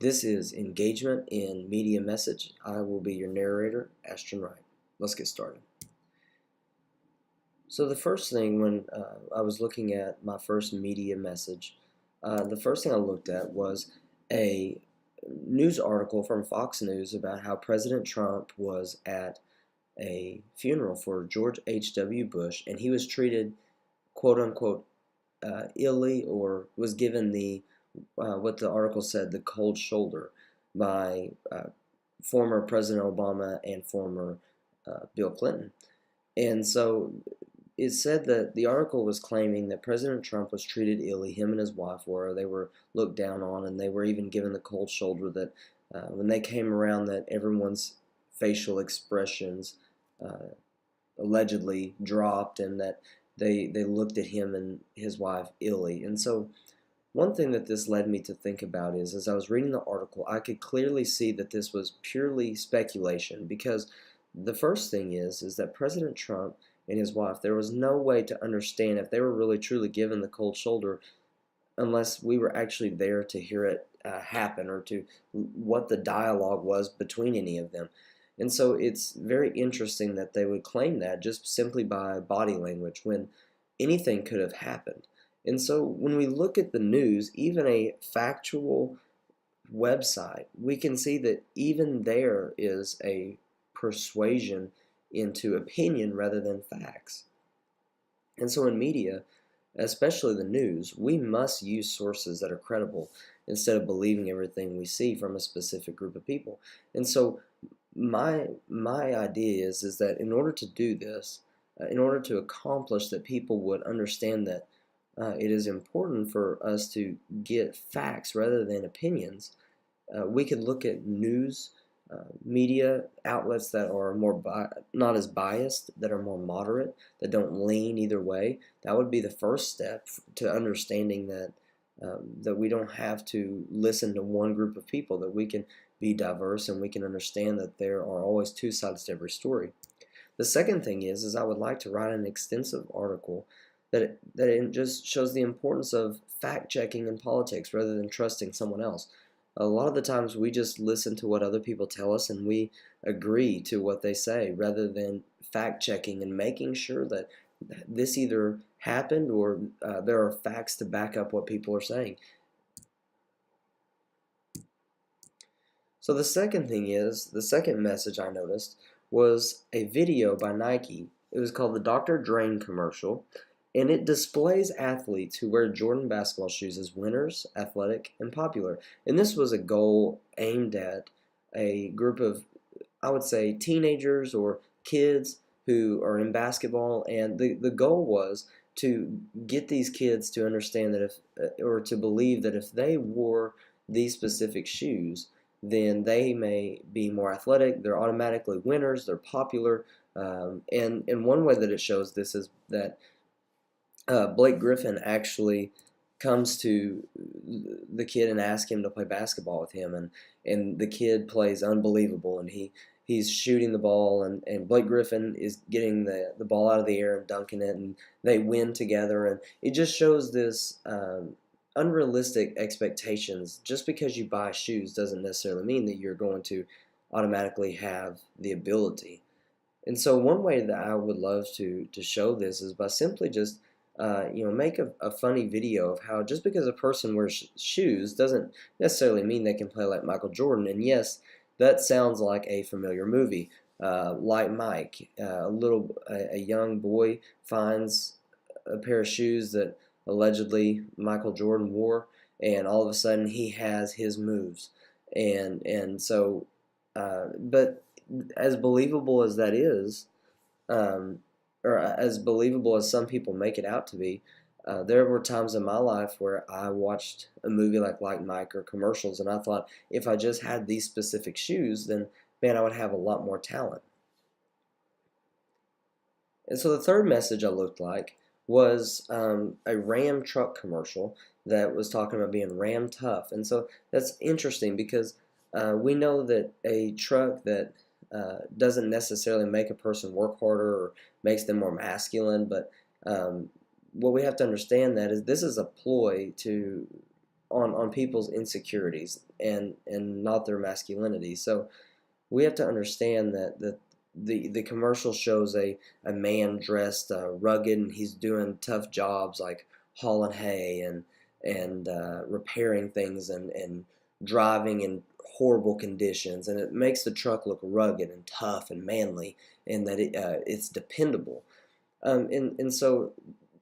This is Engagement in Media Message. I will be your narrator, Ashton Wright. Let's get started. So the first thing when I was looking at my first media message, the first thing I looked at was a news article from Fox News about how President Trump was at a funeral for George H.W. Bush, and he was treated, quote unquote, illy, or was given the what the article said, the cold shoulder by former President Obama and former Bill Clinton. And so it said that the article was claiming that President Trump was treated illy, him and his wife were. They were looked down on, and they were even given the cold shoulder that when they came around, that everyone's facial expressions allegedly dropped, and that they looked at him and his wife illy. And so one thing that this led me to think about is, as I was reading the article, I could clearly see that this was purely speculation, because the first thing is that President Trump and his wife, there was no way to understand if they were really truly given the cold shoulder unless we were actually there to hear it happen, or to what the dialogue was between any of them. And so it's very interesting that they would claim that just simply by body language when anything could have happened. And so when we look at the news, even a factual website, we can see that even there is a persuasion into opinion rather than facts. And so in media, especially the news, we must use sources that are credible instead of believing everything we see from a specific group of people. And so my idea is that in order to do this, in order to accomplish that people would understand that it is important for us to get facts rather than opinions, we could look at news media outlets that are not as biased, that are more moderate, that don't lean either way. That would be the first step to understanding that that we don't have to listen to one group of people, that we can be diverse and we can understand that there are always two sides to every story. The second thing is I would like to write an extensive article that it just shows the importance of fact checking in politics rather than trusting someone else. A lot of the times we just listen to what other people tell us and we agree to what they say rather than fact checking and making sure that this either happened or there are facts to back up what people are saying. So the second message I noticed was a video by Nike. It was called the Dr. Drain commercial, and it displays athletes who wear Jordan basketball shoes as winners, athletic, and popular. And this was a goal aimed at a group of, I would say, teenagers or kids who are in basketball, and the goal was to get these kids to understand that or to believe that if they wore these specific shoes, then they may be more athletic, they're automatically winners, they're popular. And one way that it shows this is that Blake Griffin actually comes to the kid and asks him to play basketball with him, and the kid plays unbelievable, and he's shooting the ball, and Blake Griffin is getting the ball out of the air and dunking it, and they win together, and it just shows this unrealistic expectations. Just because you buy shoes doesn't necessarily mean that you're going to automatically have the ability. And so one way that I would love to show this is by simply just make a funny video of how just because a person wears shoes doesn't necessarily mean they can play like Michael Jordan. And yes, that sounds like a familiar movie, like Mike. A young boy finds a pair of shoes that allegedly Michael Jordan wore, and all of a sudden he has his moves. And so, but as believable as that is, or as believable as some people make it out to be, there were times in my life where I watched a movie like Mike or commercials, and I thought if I just had these specific shoes, then man, I would have a lot more talent. And so the third message I looked like was a Ram truck commercial that was talking about being Ram tough. And so that's interesting because we know that a truck that doesn't necessarily make a person work harder or makes them more masculine, but what we have to understand that is this is a ploy to on people's insecurities and not their masculinity. So we have to understand that the commercial shows a man dressed rugged, and he's doing tough jobs like hauling hay and repairing things and driving in horrible conditions, and it makes the truck look rugged and tough and manly, and that it's dependable.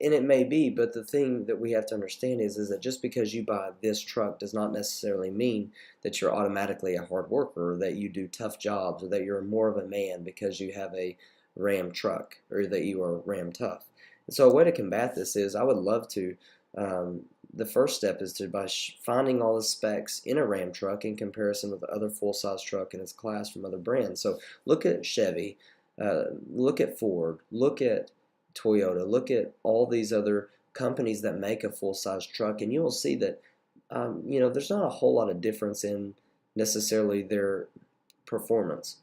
And it may be, but the thing that we have to understand is that just because you buy this truck does not necessarily mean that you're automatically a hard worker, or that you do tough jobs, or that you're more of a man because you have a Ram truck, or that you are Ram tough. And so a way to combat this is, I would love to, the first step is to by finding all the specs in a Ram truck in comparison with the other full-size truck in its class from other brands. So look at Chevy, look at Ford, look at Toyota, look at all these other companies that make a full-size truck, and you will see that there's not a whole lot of difference in necessarily their performance.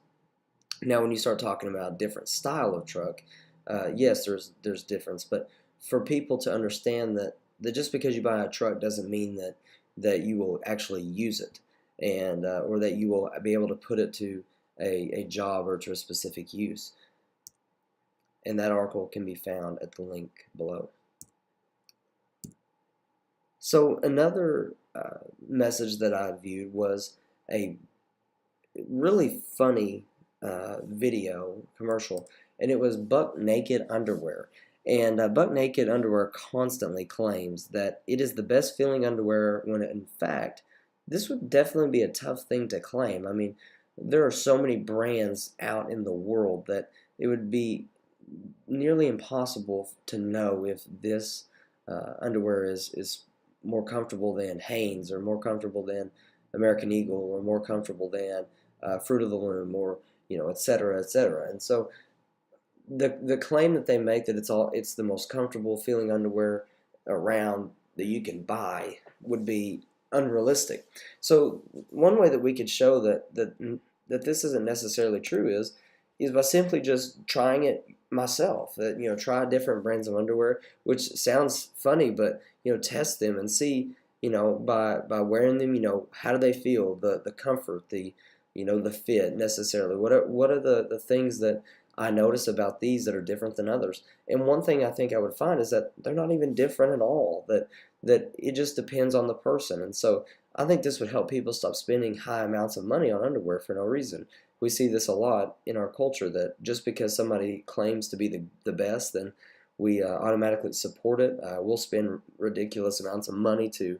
Now, when you start talking about different style of truck, yes, there's difference, but for people to understand that just because you buy a truck doesn't mean that you will actually use it, and or that you will be able to put it to a job or to a specific use. And that article can be found at the link below. So another message that I viewed was a really funny video commercial, and it was Buck Naked Underwear. And Buck Naked Underwear constantly claims that it is the best feeling underwear, when in fact this would definitely be a tough thing to claim. I mean, there are so many brands out in the world that it would be nearly impossible to know if this underwear is more comfortable than Hanes, or more comfortable than American Eagle, or more comfortable than Fruit of the Loom, or et cetera, et cetera. And so the claim that they make that it's the most comfortable feeling underwear around that you can buy would be unrealistic. So one way that we could show that this isn't necessarily true is by simply just trying it myself. That try different brands of underwear, which sounds funny, but test them and see by wearing them, how do they feel, the comfort, the fit necessarily. What are the things that I notice about these that are different than others? And one thing I think I would find is that they're not even different at all. That it just depends on the person. And so I think this would help people stop spending high amounts of money on underwear for no reason. We see this a lot in our culture, that just because somebody claims to be the best, then we automatically support it. We'll spend ridiculous amounts of money to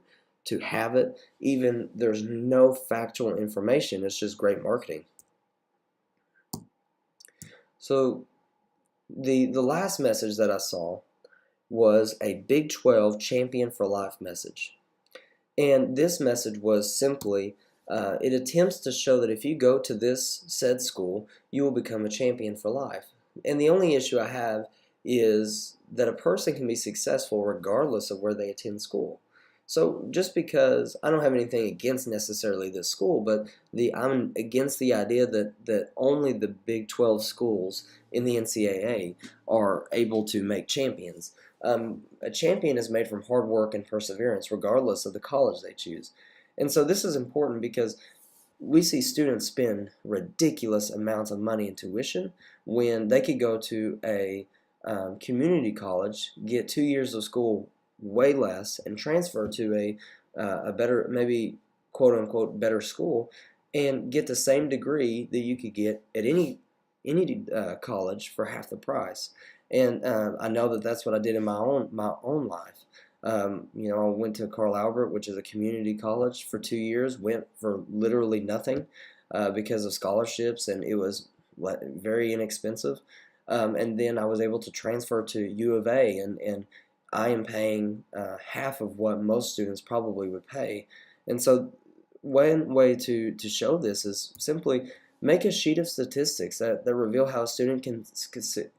have it, even there's no factual information. It's just great marketing. So the last message that I saw was a Big 12 Champion for Life message. And this message was simply, it attempts to show that if you go to this said school, you will become a champion for life. And the only issue I have is that a person can be successful regardless of where they attend school. So just because I don't have anything against necessarily this school, but I'm against the idea that only the Big 12 schools in the NCAA are able to make champions. A champion is made from hard work and perseverance, regardless of the college they choose. And so this is important because we see students spend ridiculous amounts of money in tuition when they could go to a community college, get 2 years of school way less, and transfer to a better, maybe quote unquote better school, and get the same degree that you could get at any college for half the price. And I know that that's what I did in my own life. I went to Carl Albert, which is a community college, for 2 years. Went for literally nothing because of scholarships, and it was very inexpensive. And then I was able to transfer to U of A, and I am paying half of what most students probably would pay. And so one way to show this is simply make a sheet of statistics that reveal how a student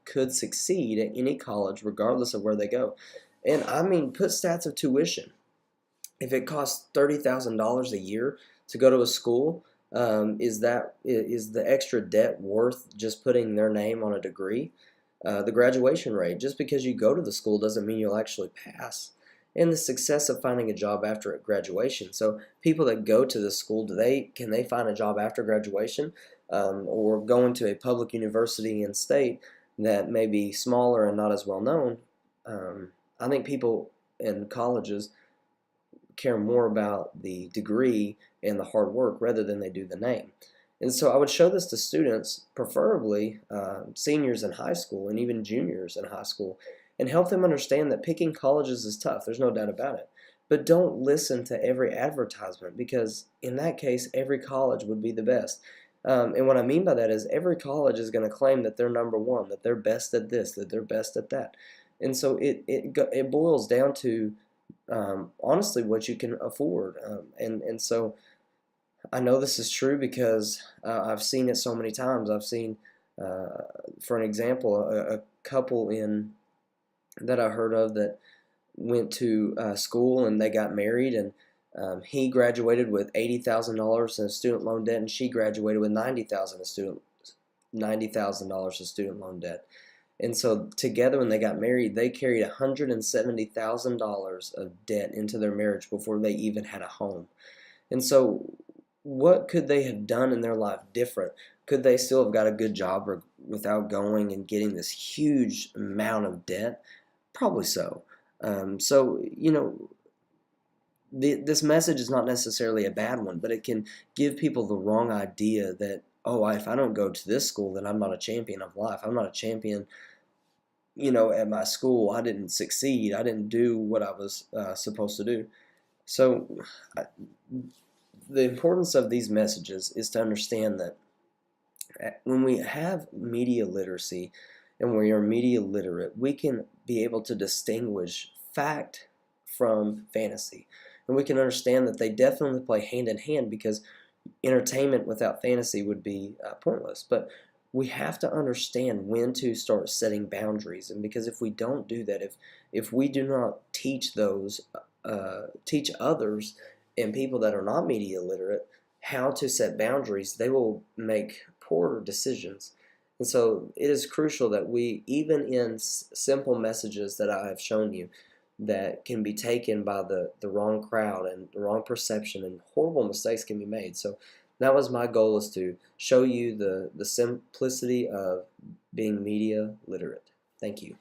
could succeed at any college regardless of where they go. And I mean, put stats of tuition. If it costs $30,000 a year to go to a school, is the extra debt worth just putting their name on a degree? The graduation rate, just because you go to the school doesn't mean you'll actually pass. and the success of finding a job after graduation. So people that go to this school, can they find a job after graduation, or going to a public university in state that may be smaller and not as well known? I think people in colleges care more about the degree and the hard work rather than they do the name. And so I would show this to students, preferably seniors in high school and even juniors in high school, and help them understand that picking colleges is tough. There's no doubt about it. But don't listen to every advertisement, because in that case, every college would be the best. And what I mean by that is every college is going to claim that they're number one, that they're best at this, that they're best at that. And so it boils down to honestly what you can afford. And so I know this is true because I've seen it so many times. I've seen, for an example, a couple that I heard of that went to school and they got married, and he graduated with $80,000 in student loan debt, and she graduated with $90,000 of student loan debt. And so together, when they got married, they carried $170,000 of debt into their marriage before they even had a home. And so what could they have done in their life different? Could they still have got a good job without going and getting this huge amount of debt? Probably so. So, this message is not necessarily a bad one, but it can give people the wrong idea that, oh, if I don't go to this school, then I'm not a champion of life. I'm not a champion, at my school. I didn't succeed. I didn't do what I was supposed to do. So the importance of these messages is to understand that when we have media literacy and we are media literate, we can be able to distinguish fact from fantasy. And we can understand that they definitely play hand in hand, because entertainment without fantasy would be pointless. But we have to understand when to start setting boundaries. And because if we don't do that, if we do not teach teach others and people that are not media literate how to set boundaries, they will make poor decisions. And so it is crucial that we, even in simple messages that I have shown you, that can be taken by the wrong crowd and the wrong perception, and horrible mistakes can be made. So that was my goal, is to show you the simplicity of being media literate. Thank you.